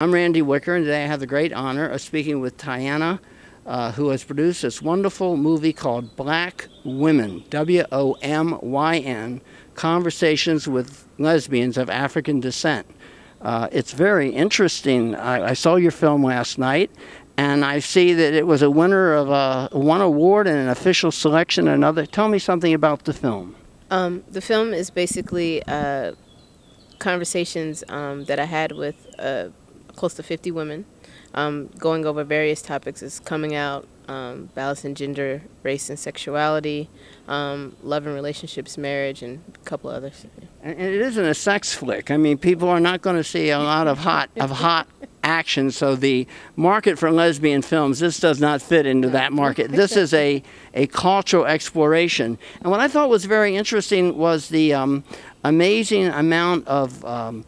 I'm Randy Wicker, and today I have the great honor of speaking with Tiona, who has produced this wonderful movie called Black Womyn, W-O-M-Y-N, Conversations with Lesbians of African Descent. It's very interesting. I saw your film last night, and I see that it was a winner of one award and an official selection and another. Tell me something about the film. The film is basically conversations that I had with close to 50 women, going over various topics. It's coming out, balancing gender, race, and sexuality, love and relationships, marriage, and a couple others. And it isn't a sex flick. I mean, people are not going to see a lot of hot action. So the market for lesbian films, this does not fit into that market. This is a cultural exploration. And what I thought was very interesting was the amazing amount of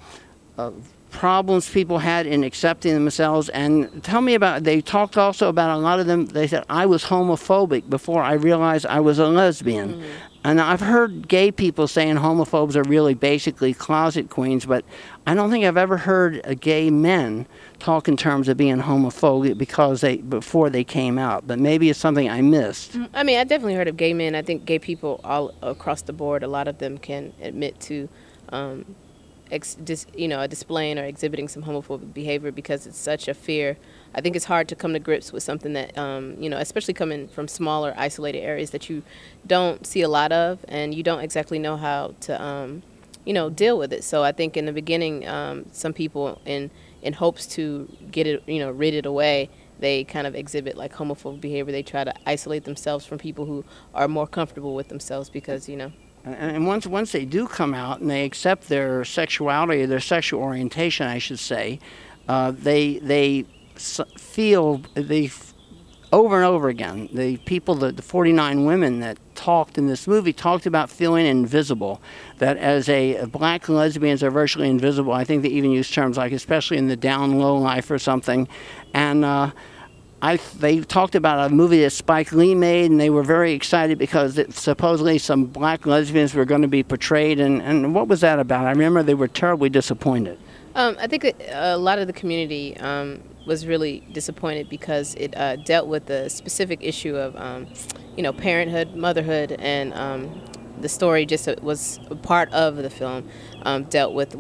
problems people had in accepting themselves. And tell me about, they talked also about a lot of them, they said, I was homophobic before I realized I was a lesbian. Mm-hmm. And I've heard gay people saying homophobes are really basically closet queens, but I don't think I've ever heard gay men talk in terms of being homophobic before they came out. But maybe it's something I missed. I mean, I definitely heard of gay men. I think gay people all across the board, a lot of them can admit to displaying or exhibiting some homophobic behavior because it's such a fear. I think it's hard to come to grips with something that, especially coming from smaller, isolated areas that you don't see a lot of, and you don't exactly know how to, deal with it. So I think in the beginning, some people, in hopes to get it, rid it away, they kind of exhibit like homophobic behavior. They try to isolate themselves from people who are more comfortable with themselves because, And once they do come out and they accept their sexuality, or their sexual orientation, I should say, they feel over and over again. The people, the 49 women that talked in this movie talked about feeling invisible. That as black lesbians are virtually invisible. I think they even use terms like, especially in the down low life or something, and. They talked about a movie that Spike Lee made, and they were very excited because supposedly some black lesbians were going to be portrayed. And what was that about? I remember they were terribly disappointed. I think a lot of the community was really disappointed because it dealt with the specific issue of, parenthood, motherhood, and the story just was a part of the film, dealt with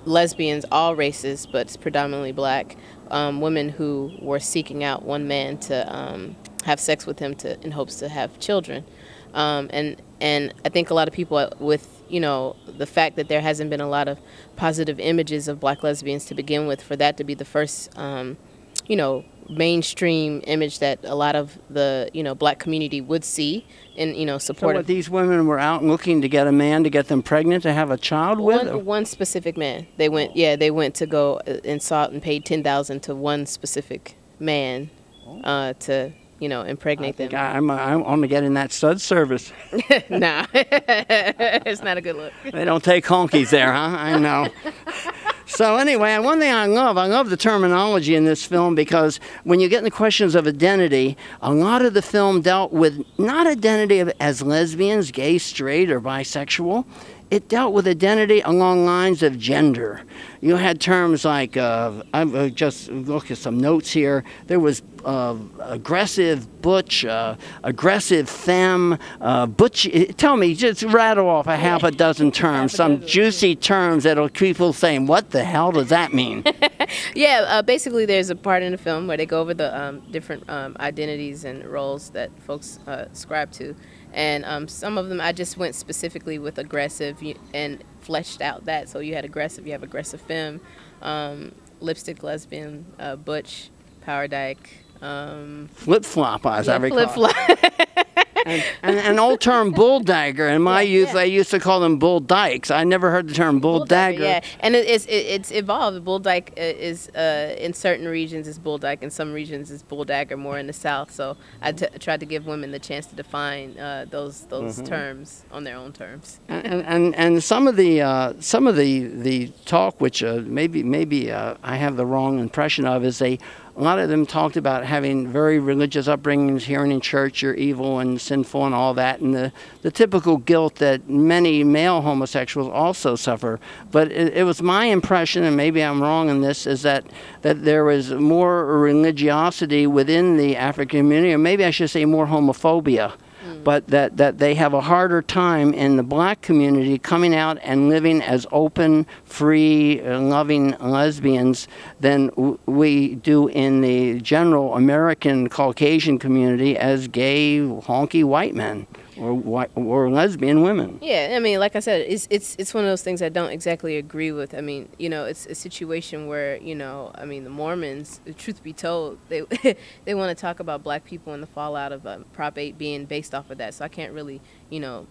lesbians, all races, but it's predominantly black. Women who were seeking out one man to have sex with him in hopes to have children. And I think a lot of people with, the fact that there hasn't been a lot of positive images of black lesbians to begin with, for that to be the first, mainstream image that a lot of the, black community would see and, support. So what, these women were out looking to get a man to get them pregnant to have a child with? One specific man. They went, they went to go and sought and paid $10,000 to one specific man to, impregnate them. I want to get in that stud service. Nah, it's not a good look. They don't take honkies there, huh? I know. So anyway, one thing I love the terminology in this film, because when you get into questions of identity, a lot of the film dealt with not identity as lesbians, gay, straight, or bisexual. It dealt with identity along lines of gender. You had terms like, I just look at some notes here. There was aggressive butch, aggressive femme, butch. Tell me, just rattle off a half a dozen terms, some juicy terms that'll keep people saying, what the hell does that mean? Yeah, basically there's a part in the film where they go over the different identities and roles that folks ascribe to. And some of them I just went specifically with aggressive and fleshed out that. So you had aggressive, you have aggressive femme, lipstick lesbian, butch, power dyke. Flip-flop, as I recall. Flip-flop. And an old term, bull dagger. In my youth, they used to call them bull dykes. I never heard the term bull dagger. Yeah, and it's evolved. Bull dyke is in certain regions is bull dyke, in some regions is bull dagger, more in the South. So I tried to give women the chance to define those terms on their own terms. And some of the talk, which maybe I have the wrong impression of, is a lot of them talked about having very religious upbringings, hearing in church you're evil and sinful and all that, and the typical guilt that many male homosexuals also suffer. But it was my impression, and maybe I'm wrong in this, is that there was more religiosity within the African community, or maybe I should say more homophobia. But that they have a harder time in the black community coming out and living as open, free, loving lesbians than we do in the general American Caucasian community as gay, honky white men or lesbian women. Yeah, I mean, like I said, it's one of those things I don't exactly agree with. I mean, you know, it's a situation where, you know, I mean, the Mormons, the truth be told, they they want to talk about black people and the fallout of Prop 8 being based off of that. So I can't really, you know,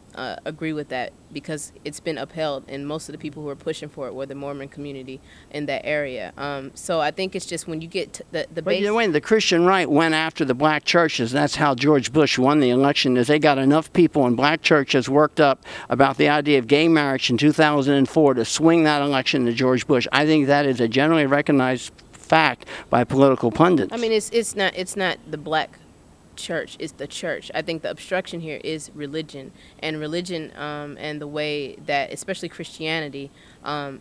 agree with that because it's been upheld, and most of the people who are pushing for it were the Mormon community in that area. So I think it's just when you get to the base. But the Christian right went after the black churches. That's how George Bush won the election. Is they got enough people in black churches worked up about the idea of gay marriage in 2004 to swing that election to George Bush. I think that is a generally recognized fact by political pundits. I mean, it's not the black church, is the church. I think the obstruction here is religion, and and the way that especially Christianity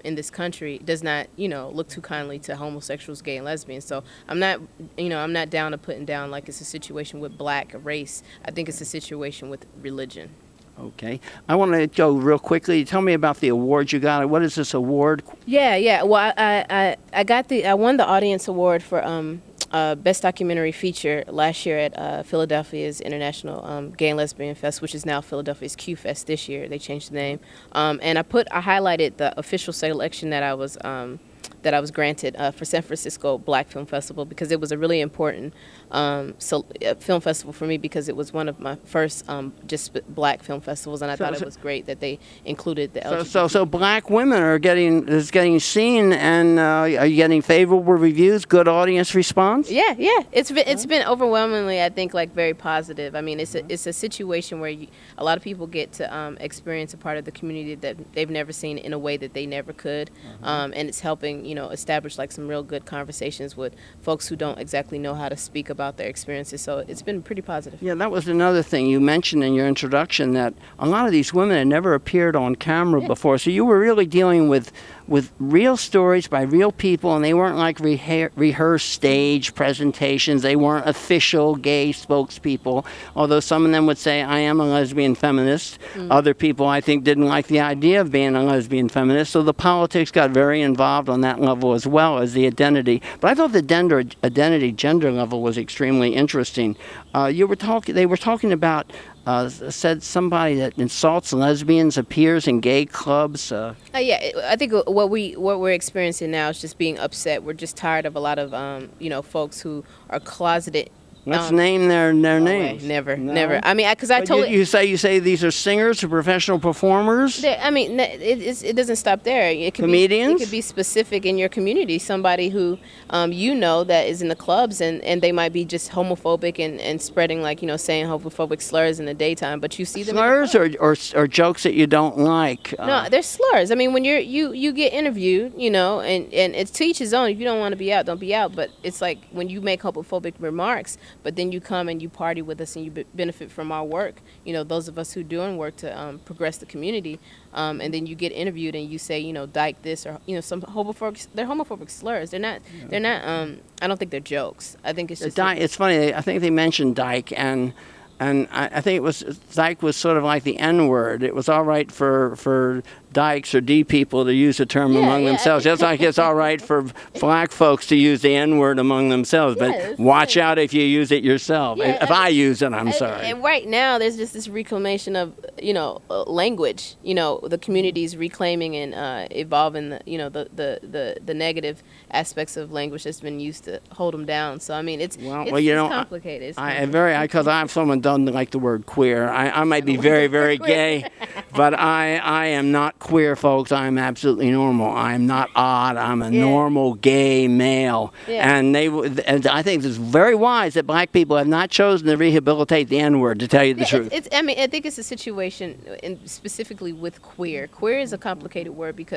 in this country does not, you know, look too kindly to homosexuals, gay and lesbians. So I'm not down to putting down like it's a situation with black race. I think it's a situation with religion. Okay. I want to go real quickly. Tell me about the award you got. What is this award? Yeah. Well, I won the audience award for Best Documentary Feature last year at Philadelphia's International Gay and Lesbian Fest, which is now Philadelphia's Q Fest this year. They changed the name. And I highlighted the official selection that I was granted for San Francisco Black Film Festival because it was a really important film festival for me because it was one of my first just black film festivals, and I thought it was great that they included the LGBT. So black women are getting seen, and are you getting favorable reviews, good audience response? Yeah. It's been overwhelmingly, I think, like very positive. I mean, it's a situation where a lot of people get to experience a part of the community that they've never seen in a way that they never could, and it's helping, you know, establish like some real good conversations with folks who don't exactly know how to speak about their experiences. So it's been pretty positive. Yeah, that was another thing you mentioned in your introduction, that a lot of these women had never appeared on camera before. So you were really dealing with real stories by real people, and they weren't like rehearsed stage presentations. They weren't official gay spokespeople, although some of them would say, I am a lesbian feminist. Other people, I think, didn't like the idea of being a lesbian feminist, so the politics got very involved on that level as well as the identity. But I thought the gender level was extremely interesting. They were talking about said somebody that insults lesbians appears in gay clubs. Yeah, I think what we're experiencing now is just being upset. We're just tired of a lot of you know, folks who are closeted. Let's name their names. Never. I mean, because I told you say these are singers or professional performers. I mean, it doesn't stop there. It could comedians. It could be specific in your community. Somebody who you know that is in the clubs and they might be just homophobic and spreading, like, you know, saying homophobic slurs in the daytime, but you see them slurs or jokes that you don't like. No, they're slurs. I mean, when you get interviewed, you know, and it's to each his own. If you don't want to be out, don't be out. But it's like when you make homophobic remarks, but then you come and you party with us and you benefit from our work, you know, those of us who are doing work to progress the community, and then you get interviewed and you say, you know, dyke this, or, you know, some homophobic, they're homophobic slurs. They're not, I don't think they're jokes. I think it's just... It's funny, I think they mentioned dyke, and I think it was, dyke was sort of like the N-word. It was all right for dykes or D people to use the term among themselves. Just like it's all right for black folks to use the N-word among themselves. But watch out if you use it yourself. If I use it, I'm sorry. And right now, there's just this reclamation of, you know, language. You know, the community's reclaiming and evolving, you know, the negative aspects of language that's been used to hold them down. So, I mean, it's complicated. Because I'm someone doesn't like the word queer. I might be very, very gay, but I am not queer, folks. I'm absolutely normal. I'm not odd. I'm a normal gay male. And I think it's very wise that black people have not chosen to rehabilitate the N-word, to tell you the truth. I mean, I think it's a situation, specifically with queer. Queer is a complicated word because